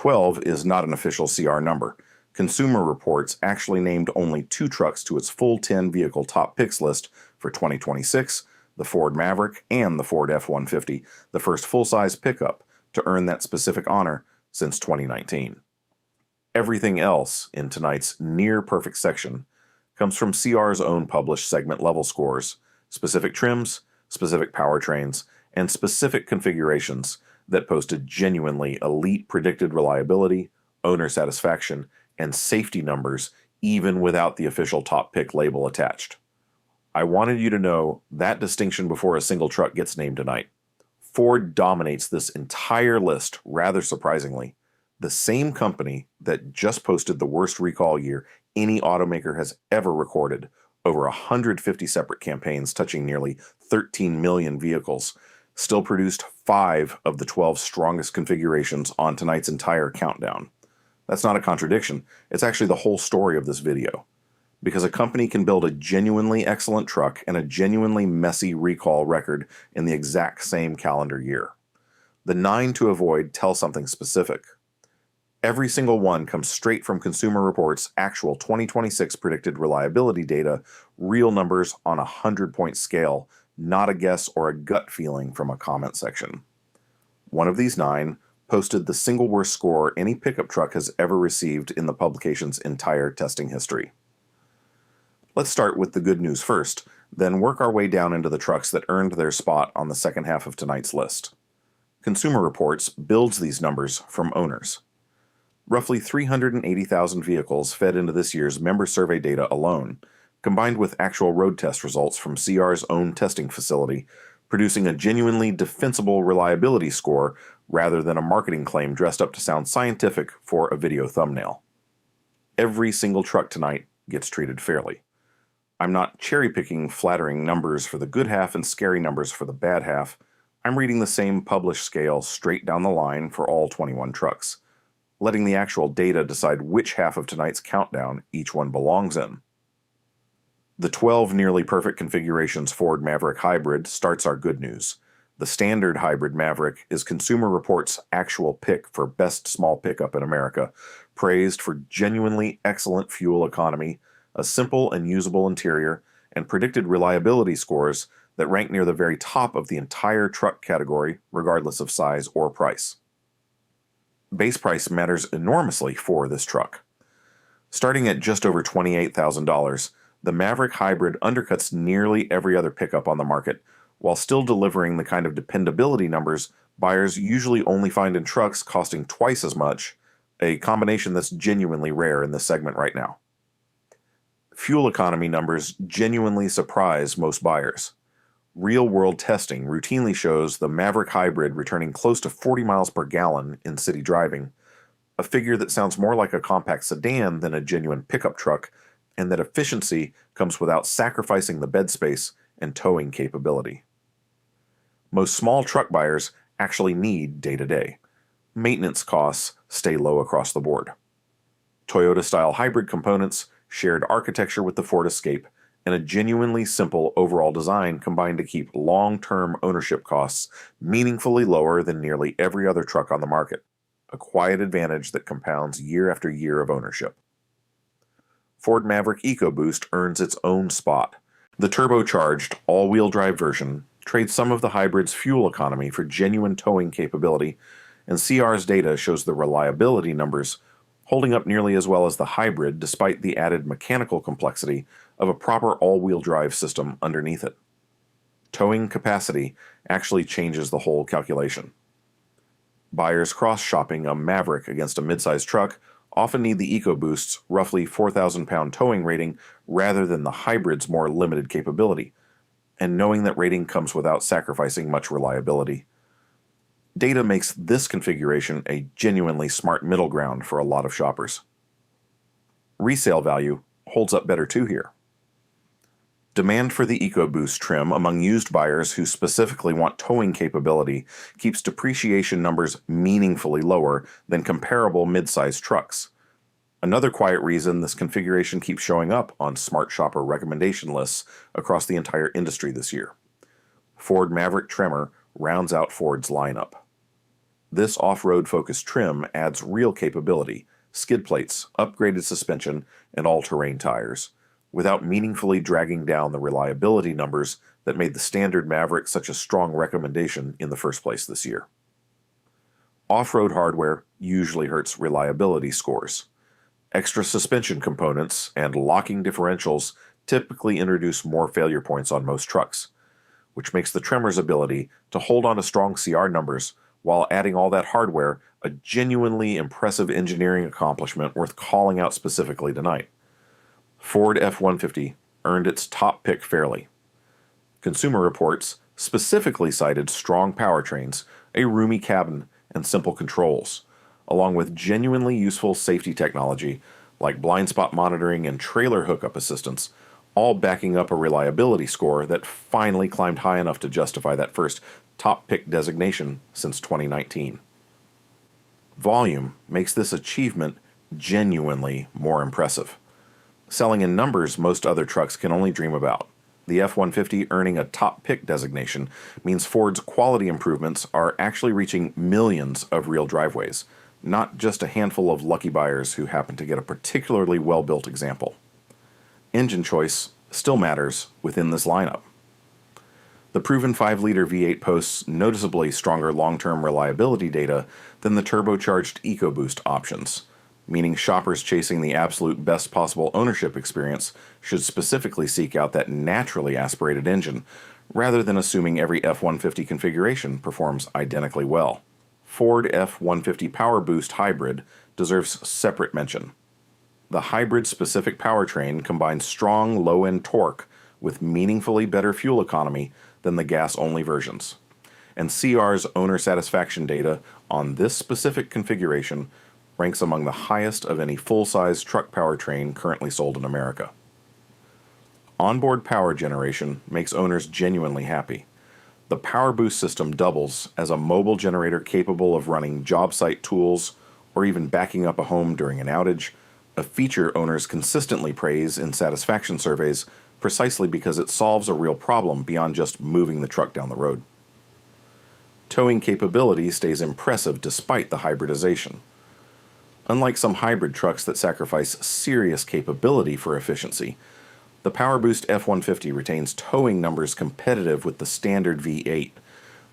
12 is not an official CR number. Consumer Reports actually named only 2 trucks to its full 10 vehicle top picks list for 2026, the Ford Maverick and the Ford F-150, the first full-size pickup to earn that specific honor since 2019. Everything else in tonight's near-perfect section comes from CR's own published segment-level scores, specific trims, specific powertrains, and specific configurations that posted genuinely elite predicted reliability, owner satisfaction, and safety numbers even without the official top pick label attached. I wanted you to know that distinction before a single truck gets named tonight. Ford dominates this entire list rather surprisingly. The same company that just posted the worst recall year any automaker has ever recorded, over 150 separate campaigns touching nearly 13 million vehicles, still produced 5 of the 12 strongest configurations on tonight's entire countdown. That's not a contradiction, it's actually the whole story of this video. Because a company can build a genuinely excellent truck and a genuinely messy recall record in the exact same calendar year. The 9 to avoid tell something specific. Every single one comes straight from Consumer Reports' actual 2026 predicted reliability data, real numbers on a 100-point scale, not a guess or a gut feeling from a comment section. One of these 9 posted the single worst score any pickup truck has ever received in the publication's entire testing history. Let's start with the good news first, then work our way down into the trucks that earned their spot on the second half of tonight's list. Consumer Reports builds these numbers from owners. Roughly 380,000 vehicles fed into this year's member survey data alone, combined with actual road test results from CR's own testing facility, producing a genuinely defensible reliability score rather than a marketing claim dressed up to sound scientific for a video thumbnail. Every single truck tonight gets treated fairly. I'm not cherry-picking flattering numbers for the good half and scary numbers for the bad half. I'm reading the same published scale straight down the line for all 21 trucks, letting the actual data decide which half of tonight's countdown each one belongs in. The 12 nearly perfect configurations Ford Maverick Hybrid starts our good news. The standard hybrid Maverick is Consumer Reports' actual pick for best small pickup in America, praised for genuinely excellent fuel economy, a simple and usable interior, and predicted reliability scores that rank near the very top of the entire truck category, regardless of size or price. Base price matters enormously for this truck. Starting at just over $28,000, the Maverick Hybrid undercuts nearly every other pickup on the market, while still delivering the kind of dependability numbers buyers usually only find in trucks costing twice as much, a combination that's genuinely rare in this segment right now. Fuel economy numbers genuinely surprise most buyers. Real-world testing routinely shows the Maverick Hybrid returning close to 40 miles per gallon in city driving, a figure that sounds more like a compact sedan than a genuine pickup truck, and that efficiency comes without sacrificing the bed space and towing capability. Most small truck buyers actually need day-to-day. Maintenance costs stay low across the board. Toyota-style hybrid components, shared architecture with the Ford Escape, and a genuinely simple overall design combine to keep long-term ownership costs meaningfully lower than nearly every other truck on the market, a quiet advantage that compounds year after year of ownership. Ford Maverick EcoBoost earns its own spot. The turbocharged, all-wheel drive version trades some of the hybrid's fuel economy for genuine towing capability, and CR's data shows the reliability numbers holding up nearly as well as the hybrid despite the added mechanical complexity of a proper all-wheel drive system underneath it. Towing capacity actually changes the whole calculation. Buyers cross-shopping a Maverick against a midsize truck often need the EcoBoost's roughly 4,000-pound towing rating rather than the hybrid's more limited capability, and knowing that rating comes without sacrificing much reliability. Data makes this configuration a genuinely smart middle ground for a lot of shoppers. Resale value holds up better too here. Demand for the EcoBoost trim among used buyers who specifically want towing capability keeps depreciation numbers meaningfully lower than comparable mid-sized trucks. Another quiet reason this configuration keeps showing up on smart shopper recommendation lists across the entire industry this year. Ford Maverick Tremor rounds out Ford's lineup. This off-road focused trim adds real capability, skid plates, upgraded suspension, and all-terrain tires, without meaningfully dragging down the reliability numbers that made the standard Maverick such a strong recommendation in the first place this year. Off-road hardware usually hurts reliability scores. Extra suspension components and locking differentials typically introduce more failure points on most trucks, which makes the Tremor's ability to hold on to strong CR numbers while adding all that hardware a genuinely impressive engineering accomplishment worth calling out specifically tonight. Ford F-150 earned its top pick fairly. Consumer Reports specifically cited strong powertrains, a roomy cabin, and simple controls, along with genuinely useful safety technology like blind spot monitoring and trailer hookup assistance, all backing up a reliability score that finally climbed high enough to justify that first top pick designation since 2019. Volume makes this achievement genuinely more impressive, selling in numbers most other trucks can only dream about. The F-150 earning a top pick designation means Ford's quality improvements are actually reaching millions of real driveways, not just a handful of lucky buyers who happen to get a particularly well-built example. Engine choice still matters within this lineup. The proven 5-liter V8 posts noticeably stronger long-term reliability data than the turbocharged EcoBoost options, meaning shoppers chasing the absolute best possible ownership experience should specifically seek out that naturally aspirated engine, rather than assuming every F-150 configuration performs identically well. Ford F-150 Power Boost Hybrid deserves separate mention. The hybrid-specific powertrain combines strong low-end torque with meaningfully better fuel economy than the gas-only versions, and CR's owner satisfaction data on this specific configuration ranks among the highest of any full-size truck powertrain currently sold in America. Onboard power generation makes owners genuinely happy. The Power Boost system doubles as a mobile generator capable of running job site tools or even backing up a home during an outage, a feature owners consistently praise in satisfaction surveys precisely because it solves a real problem beyond just moving the truck down the road. Towing capability stays impressive despite the hybridization. Unlike some hybrid trucks that sacrifice serious capability for efficiency, the PowerBoost F-150 retains towing numbers competitive with the standard V8,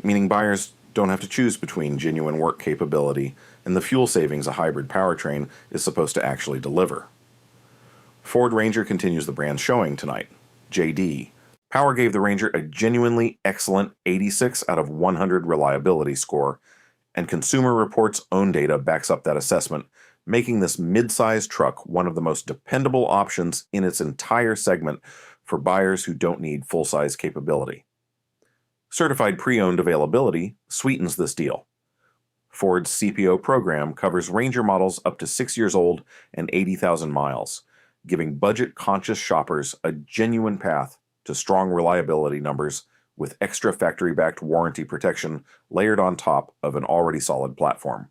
meaning buyers don't have to choose between genuine work capability and the fuel savings a hybrid powertrain is supposed to actually deliver. Ford Ranger continues the brand's showing tonight. JD. Power gave the Ranger a genuinely excellent 86 out of 100 reliability score, and Consumer Reports' own data backs up that assessment, making this mid-sized truck one of the most dependable options in its entire segment for buyers who don't need full-size capability. Certified pre-owned availability sweetens this deal. Ford's CPO program covers Ranger models up to 6 years old and 80,000 miles, giving budget-conscious shoppers a genuine path to strong reliability numbers with extra factory-backed warranty protection layered on top of an already solid platform.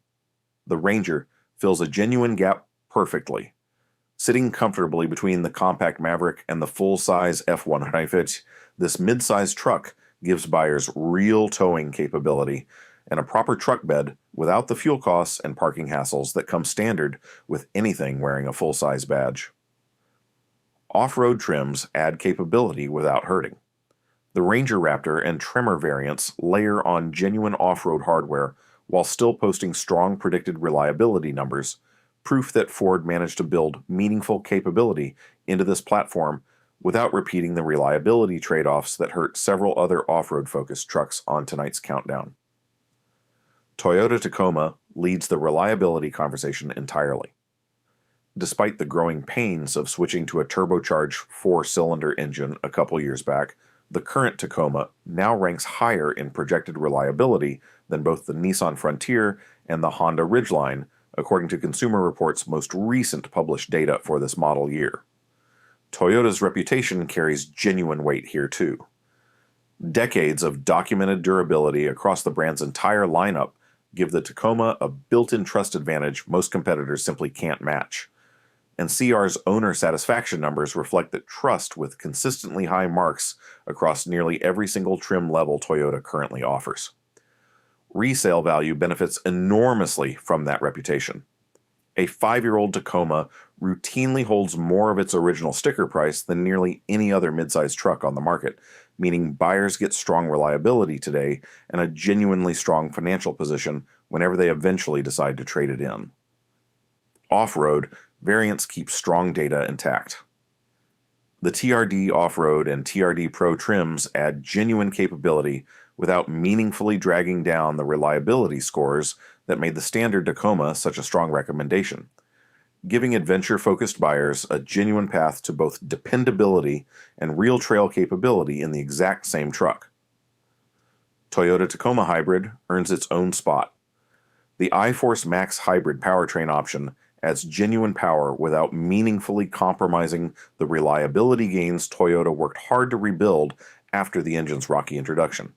The Ranger fills a genuine gap perfectly. Sitting comfortably between the compact Maverick and the full-size F-150, this mid-size truck gives buyers real towing capability and a proper truck bed without the fuel costs and parking hassles that come standard with anything wearing a full-size badge. Off-road trims add capability without hurting. The Ranger Raptor and Tremor variants layer on genuine off-road hardware while still posting strong predicted reliability numbers, proof that Ford managed to build meaningful capability into this platform without repeating the reliability trade-offs that hurt several other off-road-focused trucks on tonight's countdown. Toyota Tacoma leads the reliability conversation entirely. Despite the growing pains of switching to a turbocharged 4-cylinder engine a couple years back, the current Tacoma now ranks higher in projected reliability than both the Nissan Frontier and the Honda Ridgeline, according to Consumer Reports' most recent published data for this model year. Toyota's reputation carries genuine weight here too. Decades of documented durability across the brand's entire lineup give the Tacoma a built-in trust advantage most competitors simply can't match. And CR's owner satisfaction numbers reflect that trust with consistently high marks across nearly every single trim level Toyota currently offers. Resale value benefits enormously from that reputation. A 5-year-old Tacoma routinely holds more of its original sticker price than nearly any other midsize truck on the market, meaning buyers get strong reliability today and a genuinely strong financial position whenever they eventually decide to trade it in. Off-road, variants keep strong data intact. The TRD Off-Road and TRD Pro trims add genuine capability without meaningfully dragging down the reliability scores that made the standard Tacoma such a strong recommendation, giving adventure-focused buyers a genuine path to both dependability and real trail capability in the exact same truck. Toyota Tacoma Hybrid earns its own spot. The iForce Max Hybrid powertrain option adds genuine power without meaningfully compromising the reliability gains Toyota worked hard to rebuild after the engine's rocky introduction.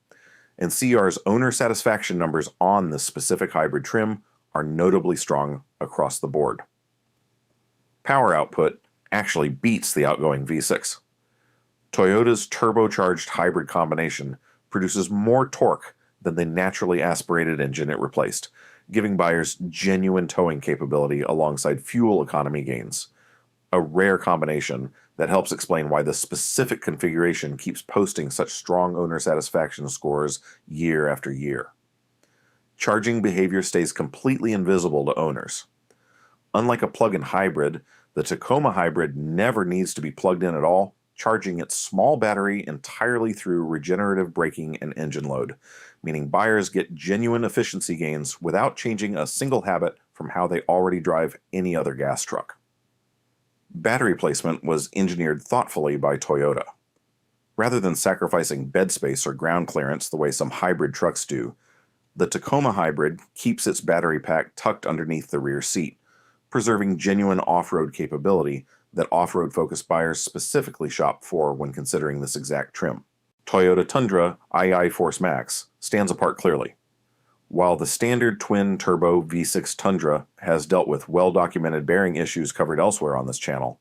And CR's owner satisfaction numbers on this specific hybrid trim are notably strong across the board. Power output actually beats the outgoing V6. Toyota's turbocharged hybrid combination produces more torque than the naturally aspirated engine it replaced, giving buyers genuine towing capability alongside fuel economy gains, a rare combination that helps explain why the specific configuration keeps posting such strong owner satisfaction scores year after year. Charging behavior stays completely invisible to owners. Unlike a plug-in hybrid, the Tacoma Hybrid never needs to be plugged in at all, charging its small battery entirely through regenerative braking and engine load, meaning buyers get genuine efficiency gains without changing a single habit from how they already drive any other gas truck. Battery placement was engineered thoughtfully by Toyota. Rather than sacrificing bed space or ground clearance the way some hybrid trucks do, the Tacoma Hybrid keeps its battery pack tucked underneath the rear seat, preserving genuine off-road capability that off-road focused buyers specifically shop for when considering this exact trim. Toyota Tundra iForce Max stands apart clearly. While the standard twin-turbo V6 Tundra has dealt with well-documented bearing issues covered elsewhere on this channel,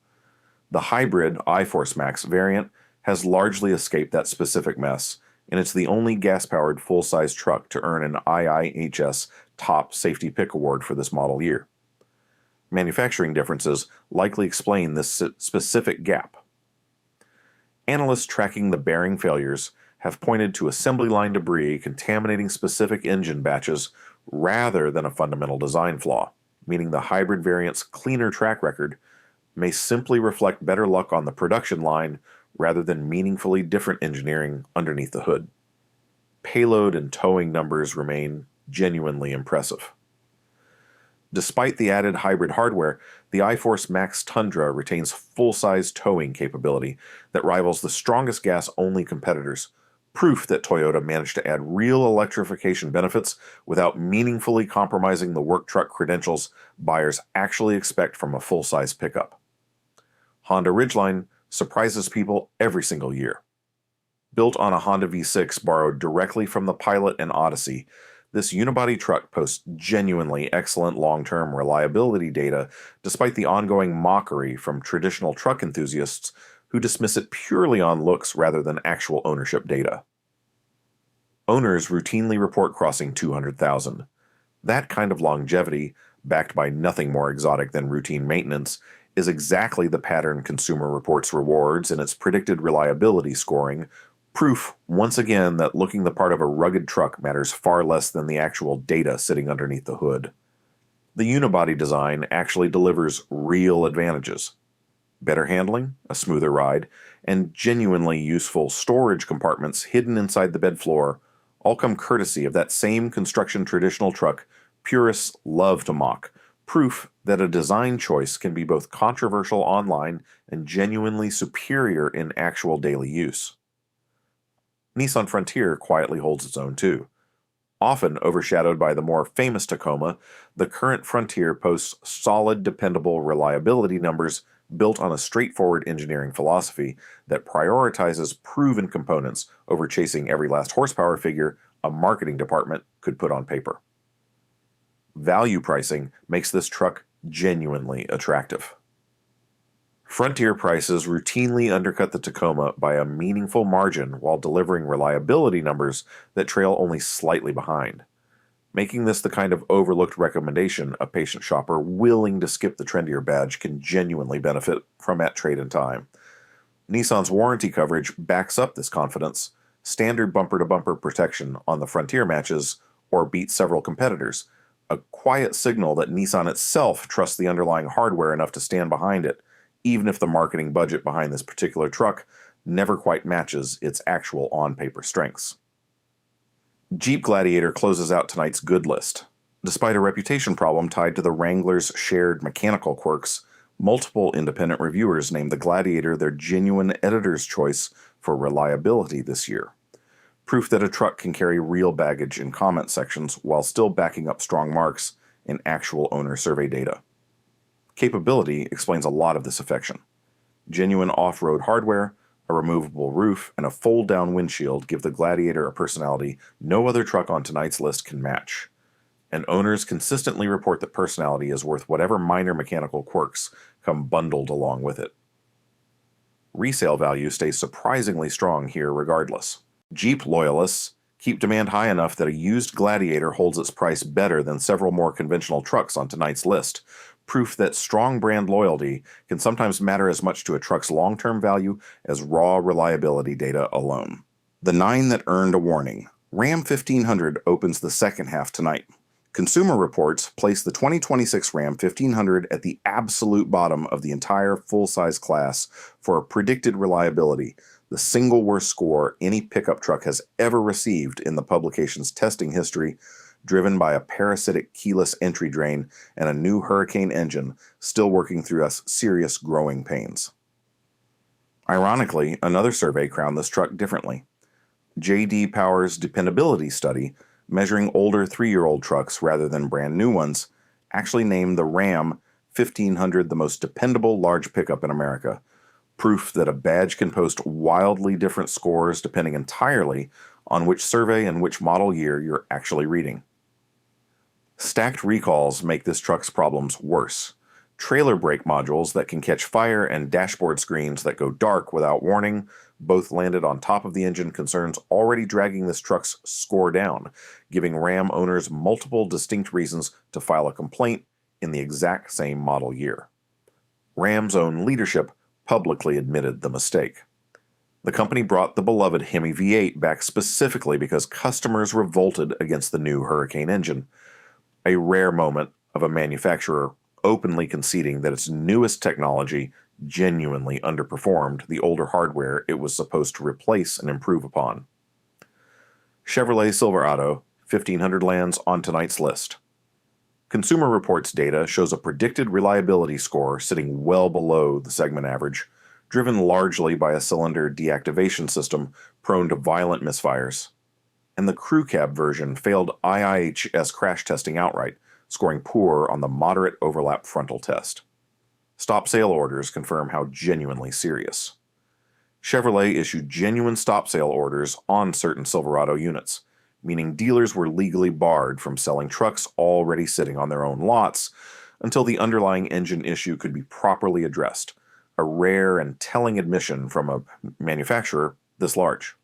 the hybrid iForce Max variant has largely escaped that specific mess, and it's the only gas-powered full-size truck to earn an IIHS Top Safety Pick Award for this model year. Manufacturing differences likely explain this specific gap. Analysts tracking the bearing failures have pointed to assembly line debris contaminating specific engine batches rather than a fundamental design flaw, meaning the hybrid variant's cleaner track record may simply reflect better luck on the production line rather than meaningfully different engineering underneath the hood. Payload and towing numbers remain genuinely impressive. Despite the added hybrid hardware, the iForce Max Tundra retains full-size towing capability that rivals the strongest gas-only competitors, proof that Toyota managed to add real electrification benefits without meaningfully compromising the work truck credentials buyers actually expect from a full-size pickup. Honda Ridgeline surprises people every single year. Built on a Honda V6 borrowed directly from the Pilot and Odyssey, this unibody truck posts genuinely excellent long-term reliability data despite the ongoing mockery from traditional truck enthusiasts who dismiss it purely on looks rather than actual ownership data. Owners routinely report crossing 200,000. That kind of longevity, backed by nothing more exotic than routine maintenance, is exactly the pattern Consumer Reports rewards in its predicted reliability scoring, proof once again that looking the part of a rugged truck matters far less than the actual data sitting underneath the hood. The unibody design actually delivers real advantages. Better handling, a smoother ride, and genuinely useful storage compartments hidden inside the bed floor all come courtesy of that same construction traditional truck purists love to mock, proof that a design choice can be both controversial online and genuinely superior in actual daily use. Nissan Frontier quietly holds its own too. Often overshadowed by the more famous Tacoma, the current Frontier posts solid, dependable reliability numbers built on a straightforward engineering philosophy that prioritizes proven components over chasing every last horsepower figure a marketing department could put on paper. Value pricing makes this truck genuinely attractive. Frontier prices routinely undercut the Tacoma by a meaningful margin while delivering reliability numbers that trail only slightly behind. making this the kind of overlooked recommendation a patient shopper willing to skip the trendier badge can genuinely benefit from at trade-in time. Nissan's warranty coverage backs up this confidence. Standard bumper-to-bumper protection on the Frontier matches or beats several competitors, a quiet signal that Nissan itself trusts the underlying hardware enough to stand behind it, even if the marketing budget behind this particular truck never quite matches its actual on-paper strengths. Jeep Gladiator closes out tonight's good list. Despite a reputation problem tied to the Wrangler's shared mechanical quirks, multiple independent reviewers named the Gladiator their genuine editor's choice for reliability this year. Proof that a truck can carry real baggage in comment sections while still backing up strong marks in actual owner survey data. Capability explains a lot of this affection. Genuine off-road hardware, a removable roof, and a fold-down windshield give the Gladiator a personality no other truck on tonight's list can match. And owners consistently report that personality is worth whatever minor mechanical quirks come bundled along with it. Resale value stays surprisingly strong here regardless. Jeep loyalists keep demand high enough that a used Gladiator holds its price better than several more conventional trucks on tonight's list, proof that strong brand loyalty can sometimes matter as much to a truck's long-term value as raw reliability data alone. The 9 that earned a warning. Ram 1500 opens the second half tonight. Consumer Reports place the 2026 Ram 1500 at the absolute bottom of the entire full-size class for predicted reliability, the single worst score any pickup truck has ever received in the publication's testing history, driven by a parasitic keyless entry drain and a new Hurricane engine still working through us serious growing pains. Ironically, another survey crowned this truck differently. J.D. Power's dependability study, measuring older 3-year-old trucks rather than brand new ones, actually named the Ram 1500 the most dependable large pickup in America, proof that a badge can post wildly different scores depending entirely on which survey and which model year you're actually reading. Stacked recalls make this truck's problems worse. Trailer brake modules that can catch fire and dashboard screens that go dark without warning both landed on top of the engine concerns already dragging this truck's score down, giving Ram owners multiple distinct reasons to file a complaint in the exact same model year. Ram's own leadership publicly admitted the mistake. The company brought the beloved Hemi V8 back specifically because customers revolted against the new Hurricane engine, a rare moment of a manufacturer openly conceding that its newest technology genuinely underperformed the older hardware it was supposed to replace and improve upon. Chevrolet Silverado 1500 lands on tonight's list. Consumer Reports data shows a predicted reliability score sitting well below the segment average, driven largely by a cylinder deactivation system prone to violent misfires. And the crew cab version failed IIHS crash testing outright, scoring poor on the moderate overlap frontal test. Stop sale orders confirm how genuinely serious. Chevrolet issued genuine stop sale orders on certain Silverado units, meaning dealers were legally barred from selling trucks already sitting on their own lots until the underlying engine issue could be properly addressed, a rare and telling admission from a manufacturer this large.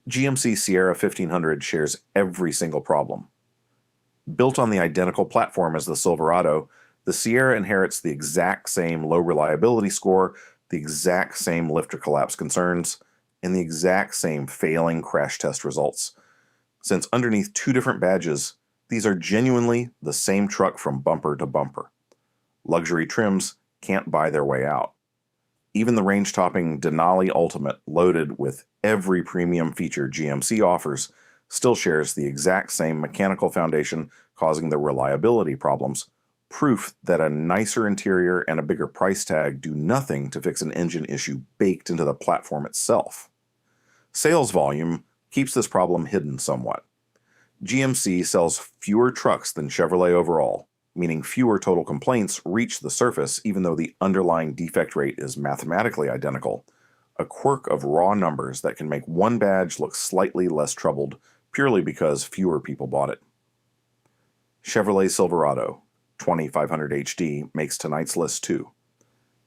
GMC Sierra 1500 shares every single problem. Built on the identical platform as the Silverado, the Sierra inherits the exact same low reliability score, the exact same lifter collapse concerns, and the exact same failing crash test results. Since underneath 2 different badges, these are genuinely the same truck from bumper to bumper. Luxury trims can't buy their way out. Even the range-topping Denali Ultimate, loaded with every premium feature GMC offers, still shares the exact same mechanical foundation causing the reliability problems, proof that a nicer interior and a bigger price tag do nothing to fix an engine issue baked into the platform itself. Sales volume keeps this problem hidden somewhat. GMC sells fewer trucks than Chevrolet overall, meaning fewer total complaints reach the surface even though the underlying defect rate is mathematically identical, a quirk of raw numbers that can make one badge look slightly less troubled purely because fewer people bought it. Chevrolet Silverado 2500 HD makes tonight's list too.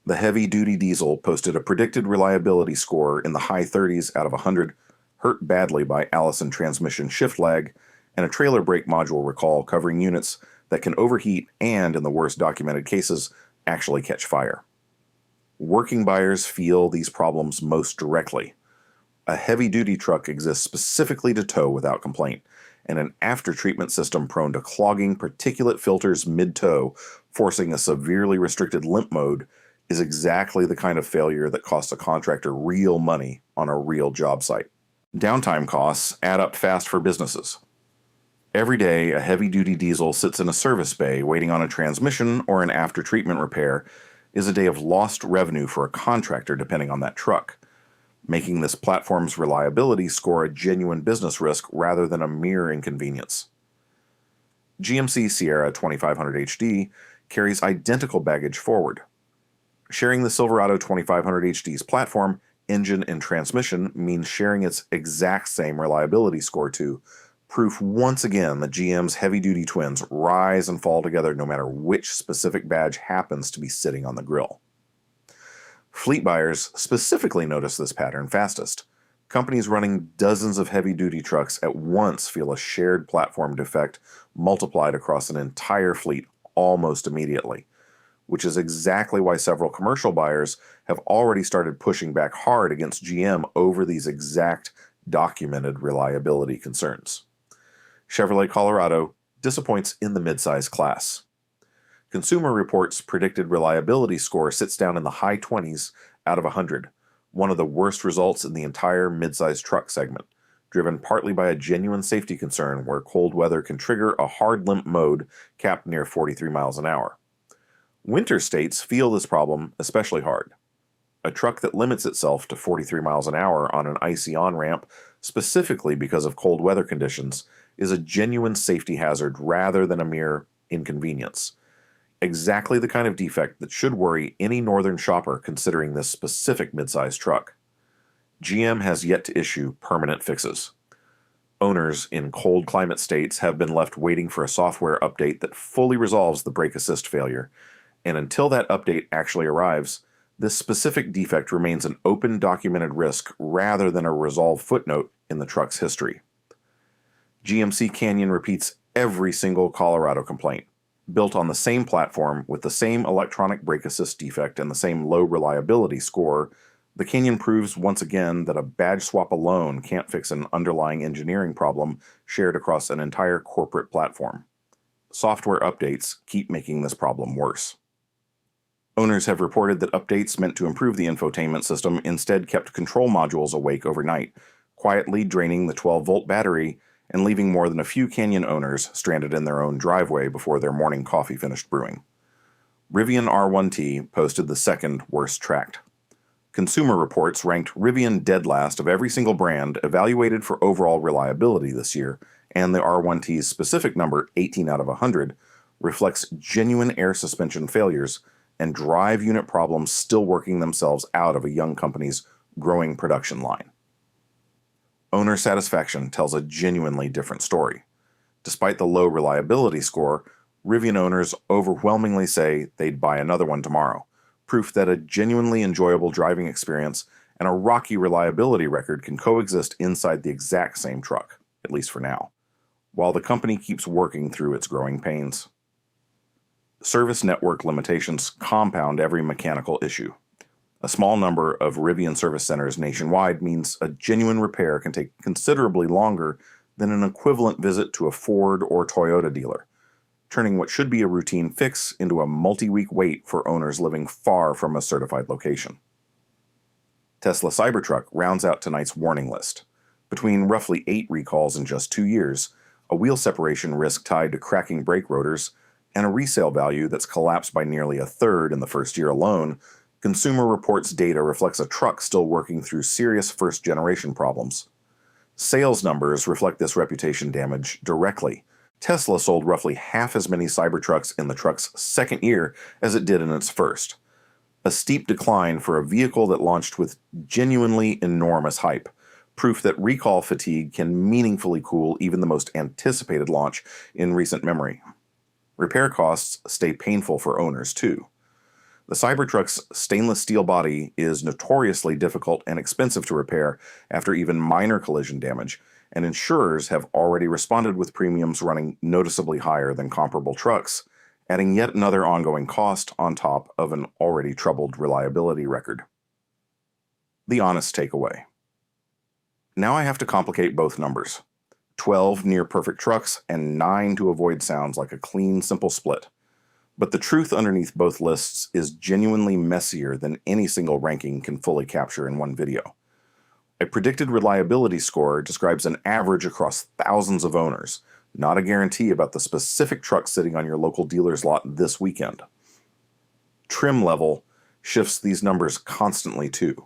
The heavy-duty diesel posted a predicted reliability score in the high 30s out of 100, hurt badly by Allison transmission shift lag, and a trailer brake module recall covering units that can overheat and, in the worst documented cases, actually catch fire. Working buyers feel these problems most directly. A heavy-duty truck exists specifically to tow without complaint, and an after-treatment system prone to clogging particulate filters mid-tow, forcing a severely restricted limp mode, is exactly the kind of failure that costs a contractor real money on a real job site. Downtime costs add up fast for businesses. Every day, a heavy-duty diesel sits in a service bay waiting on a transmission or an after-treatment repair is a day of lost revenue for a contractor depending on that truck, making this platform's reliability score a genuine business risk rather than a mere inconvenience. GMC Sierra 2500 HD carries identical baggage forward. Sharing the Silverado 2500 HD's platform, engine, and transmission means sharing its exact same reliability score too, proof once again that GM's heavy-duty twins rise and fall together no matter which specific badge happens to be sitting on the grille. Fleet buyers specifically notice this pattern fastest. Companies running dozens of heavy-duty trucks at once feel a shared platform defect multiplied across an entire fleet almost immediately, which is exactly why several commercial buyers have already started pushing back hard against GM over these exact documented reliability concerns. Chevrolet Colorado disappoints in the midsize class. Consumer Reports' predicted reliability score sits down in the high 20s out of 100, one of the worst results in the entire midsize truck segment, driven partly by a genuine safety concern where cold weather can trigger a hard limp mode capped near 43 miles an hour. Winter states feel this problem especially hard. A truck that limits itself to 43 miles an hour on an icy on-ramp specifically because of cold weather conditions is a genuine safety hazard rather than a mere inconvenience. Exactly the kind of defect that should worry any northern shopper considering this specific midsize truck. GM has yet to issue permanent fixes. Owners in cold climate states have been left waiting for a software update that fully resolves the brake assist failure, and until that update actually arrives, this specific defect remains an open documented risk rather than a resolved footnote in the truck's history. GMC Canyon repeats every single Colorado complaint. Built on the same platform with the same electronic brake assist defect and the same low reliability score, the Canyon proves once again that a badge swap alone can't fix an underlying engineering problem shared across an entire corporate platform. Software updates keep making this problem worse. Owners have reported that updates meant to improve the infotainment system instead kept control modules awake overnight, quietly draining the 12-volt battery and leaving more than a few Canyon owners stranded in their own driveway before their morning coffee finished brewing. Rivian R1T posted the second worst tracked. Consumer Reports ranked Rivian dead last of every single brand evaluated for overall reliability this year, and the R1T's specific number, 18 out of 100, reflects genuine air suspension failures and drive unit problems still working themselves out of a young company's growing production line. Owner satisfaction tells a genuinely different story. Despite the low reliability score, Rivian owners overwhelmingly say they'd buy another one tomorrow, proof that a genuinely enjoyable driving experience and a rocky reliability record can coexist inside the exact same truck, at least for now, while the company keeps working through its growing pains. Service network limitations compound every mechanical issue. A small number of Rivian service centers nationwide means a genuine repair can take considerably longer than an equivalent visit to a Ford or Toyota dealer, turning what should be a routine fix into a multi-week wait for owners living far from a certified location. Tesla Cybertruck rounds out tonight's warning list. Between roughly 8 recalls in just 2 years, a wheel separation risk tied to cracking brake rotors, and a resale value that's collapsed by nearly a third in the first year alone, Consumer Reports data reflects a truck still working through serious first-generation problems. Sales numbers reflect this reputation damage directly. Tesla sold roughly half as many Cybertrucks in the truck's second year as it did in its first. A steep decline for a vehicle that launched with genuinely enormous hype, proof that recall fatigue can meaningfully cool even the most anticipated launch in recent memory. Repair costs stay painful for owners, too. The Cybertruck's stainless steel body is notoriously difficult and expensive to repair after even minor collision damage, and insurers have already responded with premiums running noticeably higher than comparable trucks, adding yet another ongoing cost on top of an already troubled reliability record. The honest takeaway. Now I have to complicate both numbers. 12 near-perfect trucks and 9 to avoid sounds like a clean, simple split. But the truth underneath both lists is genuinely messier than any single ranking can fully capture in one video. A predicted reliability score describes an average across thousands of owners, not a guarantee about the specific truck sitting on your local dealer's lot this weekend. Trim level shifts these numbers constantly too.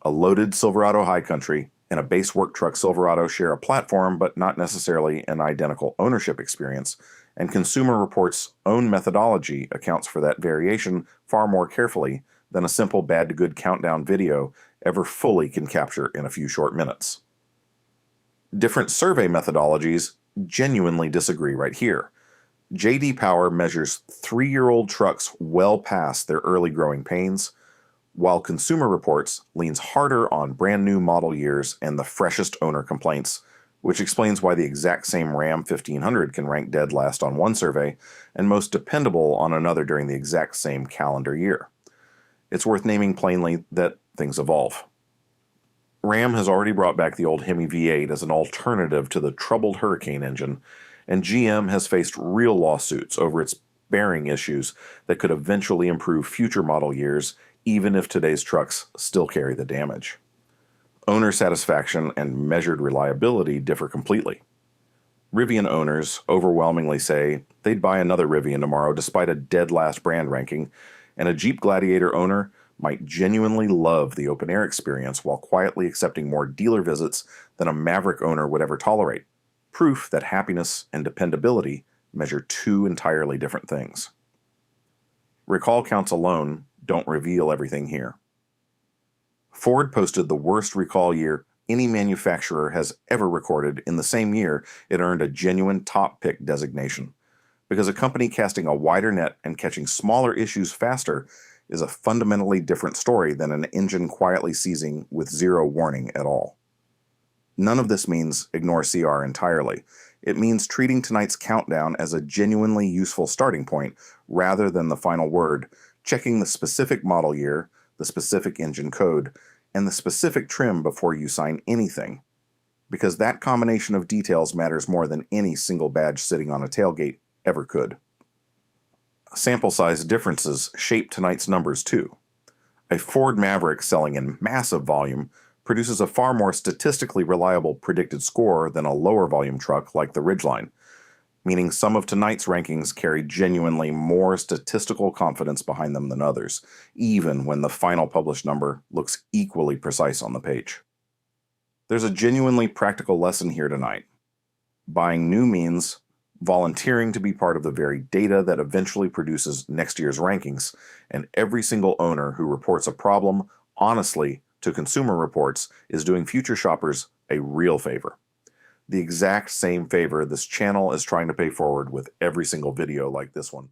A loaded Silverado High Country and a base work truck Silverado share a platform but not necessarily an identical ownership experience, and Consumer Reports' own methodology accounts for that variation far more carefully than a simple bad-to-good countdown video ever fully can capture in a few short minutes. Different survey methodologies genuinely disagree right here. J.D. Power measures 3-year-old trucks well past their early growing pains, while Consumer Reports leans harder on brand new model years and the freshest owner complaints, which explains why the exact same Ram 1500 can rank dead last on one survey and most dependable on another during the exact same calendar year. It's worth naming plainly that things evolve. Ram has already brought back the old Hemi V8 as an alternative to the troubled Hurricane engine, and GM has faced real lawsuits over its bearing issues that could eventually improve future model years, even if today's trucks still carry the damage. Owner satisfaction and measured reliability differ completely. Rivian owners overwhelmingly say they'd buy another Rivian tomorrow despite a dead last brand ranking, and a Jeep Gladiator owner might genuinely love the open-air experience while quietly accepting more dealer visits than a Maverick owner would ever tolerate. Proof that happiness and dependability measure two entirely different things. Recall counts alone don't reveal everything here. Ford posted the worst recall year any manufacturer has ever recorded in the same year it earned a genuine top pick designation, because a company casting a wider net and catching smaller issues faster is a fundamentally different story than an engine quietly seizing with zero warning at all. None of this means ignore CR entirely. It means treating tonight's countdown as a genuinely useful starting point rather than the final word, checking the specific model year, the specific engine code, and the specific trim before you sign anything, because that combination of details matters more than any single badge sitting on a tailgate ever could. Sample size differences shape tonight's numbers too. A Ford Maverick selling in massive volume produces a far more statistically reliable predicted score than a lower volume truck like the Ridgeline, meaning some of tonight's rankings carry genuinely more statistical confidence behind them than others, even when the final published number looks equally precise on the page. There's a genuinely practical lesson here tonight. Buying new means volunteering to be part of the very data that eventually produces next year's rankings, and every single owner who reports a problem honestly to Consumer Reports is doing future shoppers a real favor. The exact same favor this channel is trying to pay forward with every single video like this one.